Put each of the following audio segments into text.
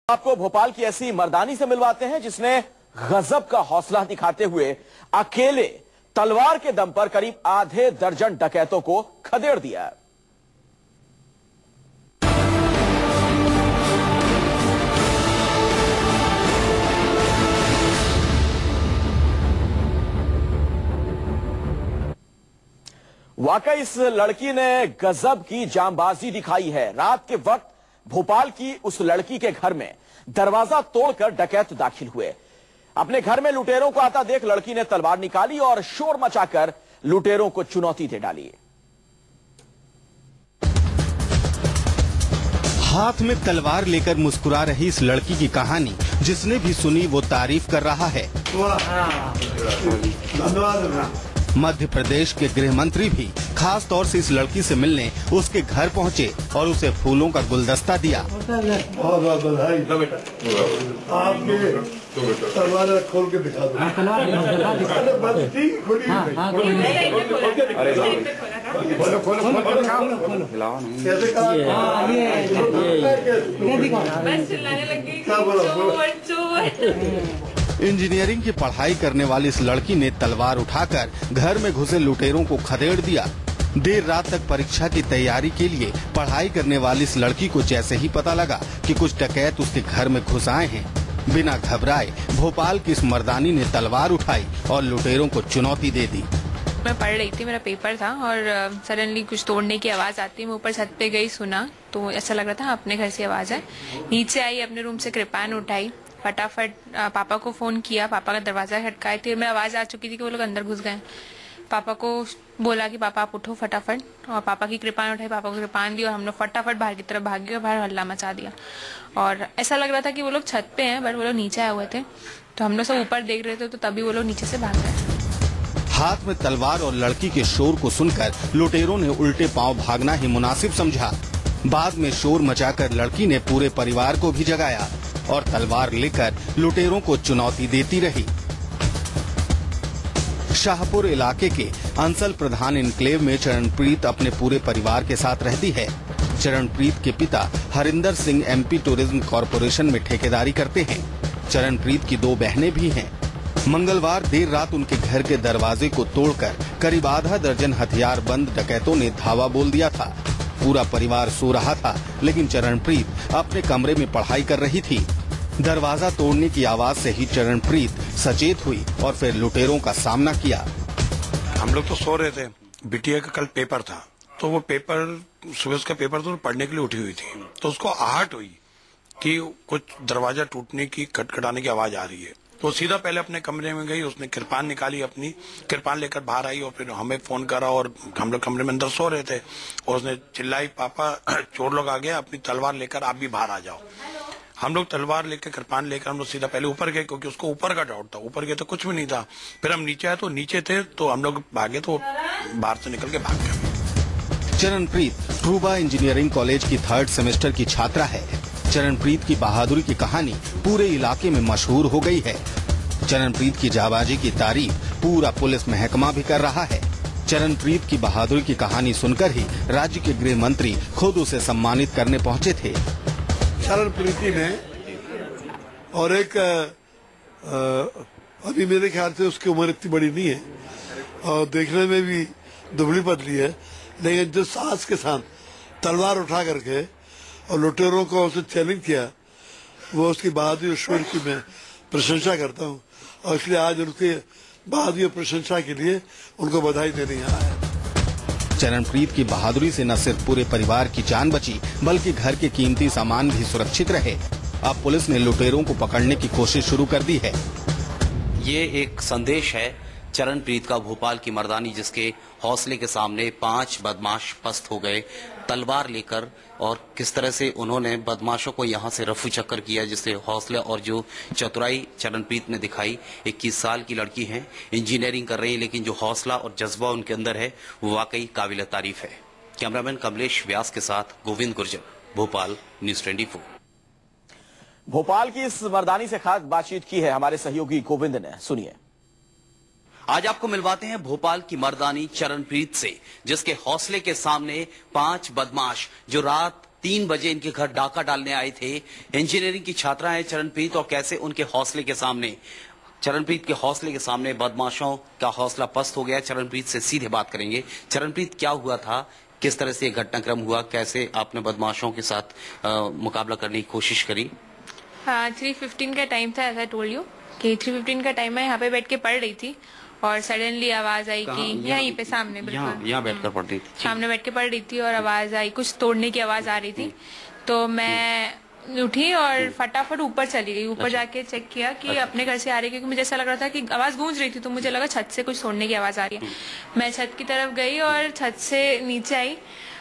आपको भोपाल की ऐसी मर्दानी से मिलवाते हैं जिसने गजब का हौसला दिखाते हुए अकेले तलवार के दम पर करीब आधे दर्जन डकैतों को खदेड़ दिया है। वाकई इस लड़की ने गजब की जांबाजी दिखाई है। रात के वक्त भोपाल की उस लड़की के घर में दरवाजा तोड़कर डकैत दाखिल हुए। अपने घर में लुटेरों को आता देख लड़की ने तलवार निकाली और शोर मचाकर लुटेरों को चुनौती दे डाली। हाथ में तलवार लेकर मुस्कुरा रही इस लड़की की कहानी जिसने भी सुनी वो तारीफ कर रहा है। मध्य प्रदेश के गृह मंत्री भी खास तौर से इस लड़की से मिलने उसके घर पहुंचे और उसे फूलों का गुलदस्ता दिया। बहुत बहुत बधाई बेटा, आपके तलवार खोल के दिखा दो। इंजीनियरिंग की पढ़ाई करने वाली इस लड़की ने तलवार उठाकर घर में घुसे लुटेरों को खदेड़ दिया। देर रात तक परीक्षा की तैयारी के लिए पढ़ाई करने वाली इस लड़की को जैसे ही पता लगा कि कुछ डकैत उसके घर में घुस आए हैं, बिना घबराए भोपाल की इस मर्दानी ने तलवार उठाई और लुटेरों को चुनौती दे दी। मैं पढ़ रही थी, मेरा पेपर था और सडनली कुछ तोड़ने की आवाज आती है। मैं ऊपर छत पे गई, सुना तो ऐसा लग रहा था अपने घर से आवाज है। नीचे आई, अपने रूम से कृपान उठाई, फटाफट पापा को फोन किया। पापा का दरवाजा खटकाए थे, मैं आवाज आ चुकी थी कि वो लोग अंदर घुस गए। पापा को बोला कि पापा आप उठो फटाफट, और पापा की कृपान उठाई, पापा को कृपान दी और हम लोग फटाफट बाहर की तरफ भागे और बाहर हल्ला मचा दिया। और ऐसा लग रहा था कि वो लोग छत पे हैं, बट वो लोग नीचे आए हुए थे। तो हम लोग सब ऊपर देख रहे थे, तो तभी वो लोग नीचे से भाग गए। हाथ में तलवार और लड़की के शोर को सुनकर लुटेरों ने उल्टे पांव भागना ही मुनासिब समझा। बाद में शोर मचाकर लड़की ने पूरे परिवार को भी जगाया और तलवार लेकर लुटेरों को चुनौती देती रही। शाहपुर इलाके के अंसल प्रधान इनक्लेव में चरणप्रीत अपने पूरे परिवार के साथ रहती है। चरणप्रीत के पिता Harinder Singh MP tourism corporation में ठेकेदारी करते हैं। चरणप्रीत की 2 बहनें भी हैं। मंगलवार देर रात उनके घर के दरवाजे को तोड़कर करीब आधा दर्जन हथियार बंद डकैतों ने धावा बोल दिया था। पूरा परिवार सो रहा था, लेकिन चरणप्रीत अपने कमरे में पढ़ाई कर रही थी। दरवाजा तोड़ने की आवाज से ही चरणप्रीत सचेत हुई और फिर लुटेरों का सामना किया। हम लोग तो सो रहे थे, बिटिया का कल पेपर था, तो वो पेपर सुबह का पेपर तो पढ़ने के लिए उठी हुई थी, तो उसको आहट हुई कि कुछ दरवाजा टूटने की खटखटाने की आवाज आ रही है। तो सीधा पहले अपने कमरे में गई, उसने कृपान निकाली, अपनी कृपान लेकर बाहर आई और फिर हमें फोन करा और हम लोग कमरे में अंदर सो रहे थे और उसने चिल्लाई, पापा चोर लोग आ गए, अपनी तलवार लेकर आप भी बाहर आ जाओ। हम लोग तलवार लेकर कृपान लेकर हम लोग सीधा पहले ऊपर गए, क्योंकि उसको ऊपर का डाउट था। ऊपर गए तो कुछ भी नहीं था। फिर हम नीचे आए तो नीचे थे, तो हम लोग भागे तो बाहर से निकल के भाग गए। चरणप्रीत ट्रूबा इंजीनियरिंग कॉलेज की 3rd सेमेस्टर की छात्रा है। चरणप्रीत की बहादुरी की कहानी पूरे इलाके में मशहूर हो गई है। चरणप्रीत की जाबाजी की तारीफ पूरा पुलिस महकमा भी कर रहा है। चरणप्रीत की बहादुरी की कहानी सुनकर ही राज्य के गृह मंत्री खुद उसे सम्मानित करने पहुंचे थे। चरणप्रीति ने और एक अभी मेरे ख्याल से उसकी उम्र इतनी बड़ी नहीं है और देखने में भी दुबली पतली है, लेकिन जो साहस के साथ तलवार उठा करके और लुटेरों को उसने चैलेंज किया, वो उसकी बहादुरी और शौर्य की मैं प्रशंसा करता हूँ और इसलिए आज उनके बहादुरी और प्रशंसा के लिए उनको बधाई देने आया है। चरणप्रीत की बहादुरी से न सिर्फ पूरे परिवार की जान बची, बल्कि घर के कीमती सामान भी सुरक्षित रहे। अब पुलिस ने लुटेरों को पकड़ने की कोशिश शुरू कर दी है। ये एक संदेश है चरणप्रीत का, भोपाल की मर्दानी जिसके हौसले के सामने 5 बदमाश पस्त हो गए तलवार लेकर, और किस तरह से उन्होंने बदमाशों को यहाँ से रफू चक्कर किया, जिससे हौसला और जो चतुराई चरणप्रीत ने दिखाई। 21 साल की लड़की है, इंजीनियरिंग कर रही है, लेकिन जो हौसला और जज्बा उनके अंदर है वो वाकई काबिल तारीफ है। कैमरामैन कमलेश व्यास के साथ गोविंद गुर्जर, भोपाल, न्यूज़ 24। भोपाल की इस मर्दानी से खास बातचीत की है हमारे सहयोगी गोविंद ने, सुनिए। आज आपको मिलवाते हैं भोपाल की मर्दानी चरणप्रीत से, जिसके हौसले के सामने 5 बदमाश जो रात 3 बजे इनके घर डाका डालने आए थे। इंजीनियरिंग की छात्रा है चरणप्रीत, और कैसे उनके हौसले के सामने, चरणप्रीत के हौसले के सामने बदमाशों का हौसला पस्त हो गया। चरणप्रीत से सीधे बात करेंगे। चरणप्रीत, क्या हुआ था, किस तरह से ये घटनाक्रम हुआ, कैसे आपने बदमाशों के साथ मुकाबला करने की कोशिश करी? 3:15 का टाइम था, ऐसा टोल्ड यू कि 3:15 का टाइम मैं यहाँ पे बैठ के पढ़ रही थी और सडनली आवाज आई कि यहीं पे सामने, बिल्कुल यहाँ बैठकर पढ़ रही थी, सामने बैठ के पढ़ रही थी और आवाज आई, कुछ तोड़ने की आवाज आ रही थी। तो मैं उठी और फटाफट ऊपर चली गई। ऊपर जाके चेक किया कि अपने घर से आ रही है, क्योंकि मुझे ऐसा लग रहा था कि आवाज गूंज रही थी, तो मुझे लगा छत से कुछ तोड़ने की आवाज आ रही है। मैं छत की तरफ गई और छत से नीचे आई,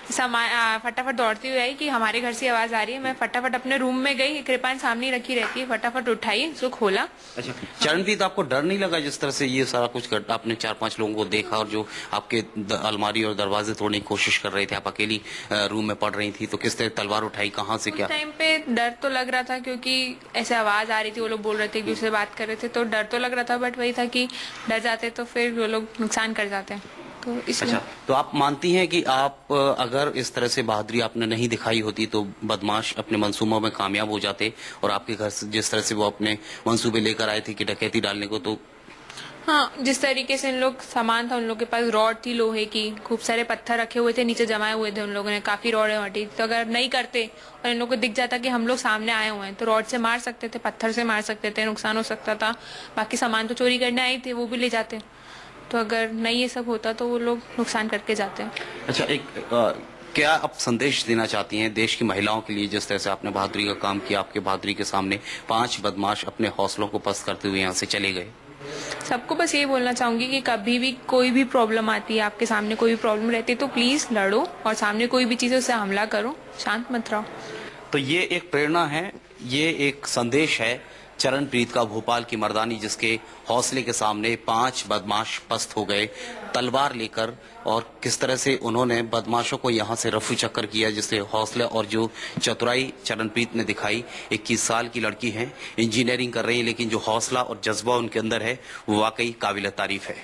फटाफट दौड़ती हुई आई कि हमारे घर से आवाज आ रही है। मैं फटाफट अपने रूम में गई, कृपान सामने रखी रहती है, फटाफट उठाई, उसको खोला। अच्छा चरणप्रीत, आपको डर नहीं लगा जिस तरह से ये सारा कुछ आपने 4-5 लोगों को देखा और जो आपके अलमारी और दरवाजे तोड़ने की कोशिश कर रहे थे, आप अकेली रूम में पढ़ रही थी, तो किस तरह तलवार उठाई, कहाँ से, क्या? उस टाइम पे डर तो लग रहा था क्योंकि ऐसे आवाज आ रही थी, वो लोग बोल रहे थे, एक दूसरे से बात कर रहे थे, तो डर तो लग रहा था, बट वही था कि डर जाते तो फिर वो लोग नुकसान कर जाते। तो अच्छा, तो आप मानती हैं कि आप अगर इस तरह से बहादुरी आपने नहीं दिखाई होती तो बदमाश अपने मंसूबों में कामयाब हो जाते, और आपके घर से जिस तरह से वो अपने मंसूबे लेकर आए थे कि डकैती डालने को, तो हाँ, जिस तरीके से इन लोग सामान था, उन लोग के पास रॉड थी लोहे की, खूब सारे पत्थर रखे हुए थे, नीचे जमाए हुए थे उन लोगों ने, काफी रॉड मटी। तो अगर नहीं करते और इन लोग को दिख जाता कि हम लोग सामने आए हुए हैं, तो रॉड से मार सकते थे, पत्थर से मार सकते थे, नुकसान हो सकता था। बाकी सामान तो चोरी करने आए थे, वो भी ले जाते। तो अगर नहीं ये सब होता तो वो लोग नुकसान करके जाते हैं। अच्छा, क्या आप संदेश देना चाहती हैं देश की महिलाओं के लिए, जिस तरह से आपने बहादुरी का काम किया, आपके बहादुरी के सामने 5 बदमाश अपने हौसलों को पस्त करते हुए यहाँ से चले गए? सबको बस ये बोलना चाहूंगी कि कभी भी कोई भी प्रॉब्लम आती है, आपके सामने कोई भी प्रॉब्लम रहती है, तो प्लीज लड़ो, और सामने कोई भी चीज है उससे हमला करो, शांत मत रहो। तो ये एक प्रेरणा है, ये एक संदेश है चरणप्रीत का, भोपाल की मर्दानी जिसके हौसले के सामने 5 बदमाश पस्त हो गए तलवार लेकर, और किस तरह से उन्होंने बदमाशों को यहाँ से रफू चक्कर किया, जिससे हौसले और जो चतुराई चरणप्रीत ने दिखाई। 21 साल की लड़की है, इंजीनियरिंग कर रही है, लेकिन जो हौसला और जज्बा उनके अंदर है वो वाकई काबिल तारीफ है।